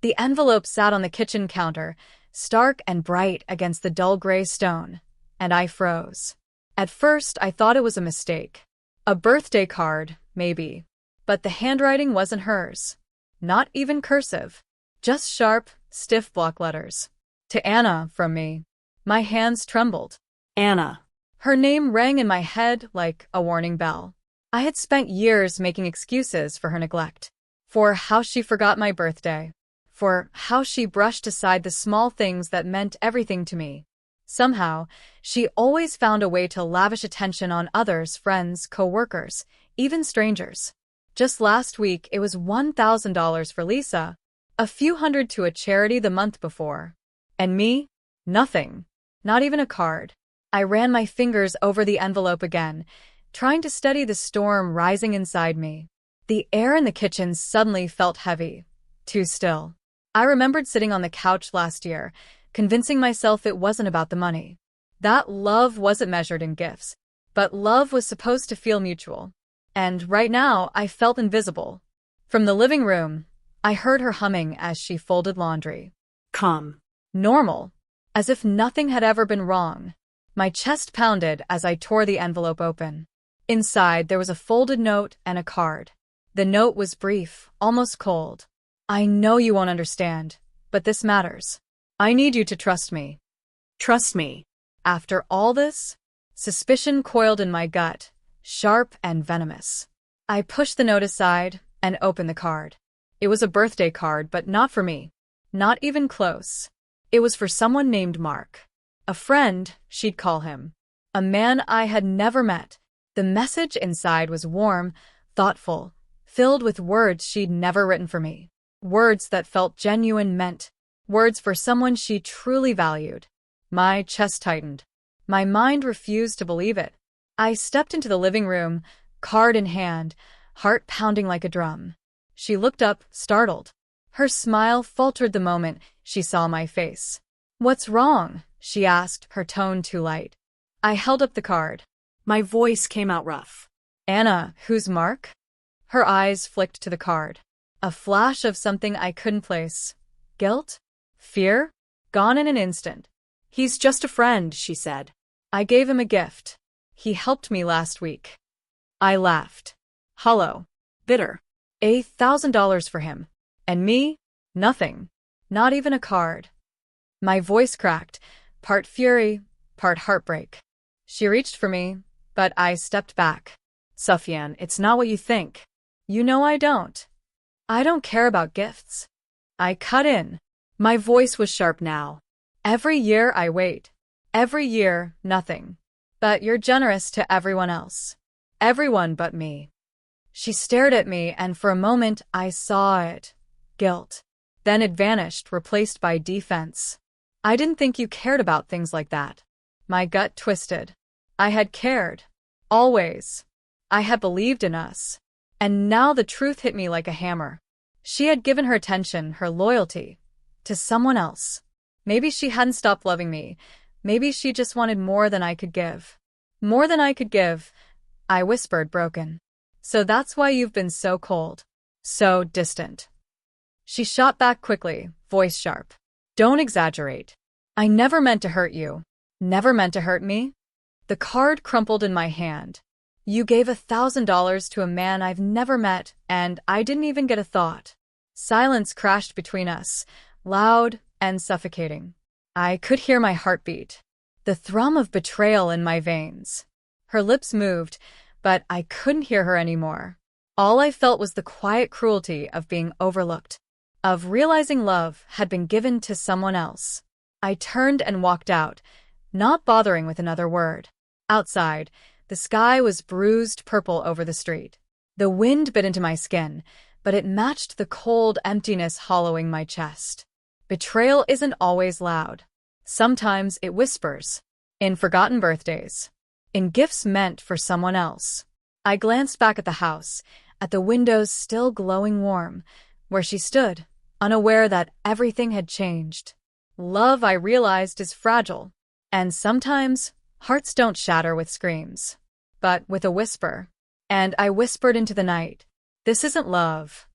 The envelope sat on the kitchen counter, stark and bright against the dull gray stone, and I froze. At first, I thought it was a mistake. A birthday card, maybe. But the handwriting wasn't hers. Not even cursive. Just sharp, stiff block letters. To Anna, from me. My hands trembled. Anna. Her name rang in my head like a warning bell. I had spent years making excuses for her neglect. For how she forgot my birthday. For how she brushed aside the small things that meant everything to me. Somehow, she always found a way to lavish attention on others, friends, co-workers, even strangers. Just last week, it was $1,000 for Lisa, a few hundred to a charity the month before. And me? Nothing. Not even a card. I ran my fingers over the envelope again, trying to steady the storm rising inside me. The air in the kitchen suddenly felt heavy. Too still. I remembered sitting on the couch last year, convincing myself it wasn't about the money. That love wasn't measured in gifts, but love was supposed to feel mutual. And right now, I felt invisible. From the living room, I heard her humming as she folded laundry. Calm. Normal. As if nothing had ever been wrong. My chest pounded as I tore the envelope open. Inside, there was a folded note and a card. The note was brief, almost cold. I know you won't understand, but this matters. I need you to trust me. Trust me. After all this, suspicion coiled in my gut, sharp and venomous. I pushed the note aside and opened the card. It was a birthday card, but not for me. Not even close. It was for someone named Mark. A friend, she'd call him. A man I had never met. The message inside was warm, thoughtful, filled with words she'd never written for me. Words that felt genuine, meant. Words for someone she truly valued. My chest tightened. My mind refused to believe it. I stepped into the living room, card in hand, heart pounding like a drum. She looked up, startled. Her smile faltered the moment she saw my face. "What's wrong?" she asked, her tone too light. I held up the card. My voice came out rough. "Anna, who's Mark?" Her eyes flicked to the card. A flash of something I couldn't place. Guilt? Fear? Gone in an instant. He's just a friend, she said. I gave him a gift. He helped me last week. I laughed. Hollow. Bitter. $1,000 for him. And me? Nothing. Not even a card. My voice cracked, part fury, part heartbreak. She reached for me, but I stepped back. "Sufyan, it's not what you think. You know I don't. I don't care about gifts." I cut in. My voice was sharp now. "Every year I wait. Every year, nothing. But you're generous to everyone else. Everyone but me." She stared at me, and for a moment I saw it. Guilt. Then it vanished, replaced by defense. "I didn't think you cared about things like that." My gut twisted. I had cared. Always. I had believed in us. And now the truth hit me like a hammer. She had given her attention, her loyalty, to someone else. Maybe she hadn't stopped loving me. Maybe she just wanted more than I could give. More than I could give, I whispered, broken. "So that's why you've been so cold. So distant." She shot back quickly, voice sharp. "Don't exaggerate. I never meant to hurt you. Never meant to hurt me." The card crumpled in my hand. "You gave $1,000 to a man I've never met, and I didn't even get a thought." Silence crashed between us, loud and suffocating. I could hear my heartbeat, the thrum of betrayal in my veins. Her lips moved, but I couldn't hear her anymore. All I felt was the quiet cruelty of being overlooked, of realizing love had been given to someone else. I turned and walked out, not bothering with another word. Outside, the sky was bruised purple over the street. The wind bit into my skin, but it matched the cold emptiness hollowing my chest. Betrayal isn't always loud. Sometimes it whispers. In forgotten birthdays. In gifts meant for someone else. I glanced back at the house, at the windows still glowing warm, where she stood, unaware that everything had changed. Love, I realized, is fragile. And sometimes, hearts don't shatter with screams, but with a whisper. And I whispered into the night, "This isn't love.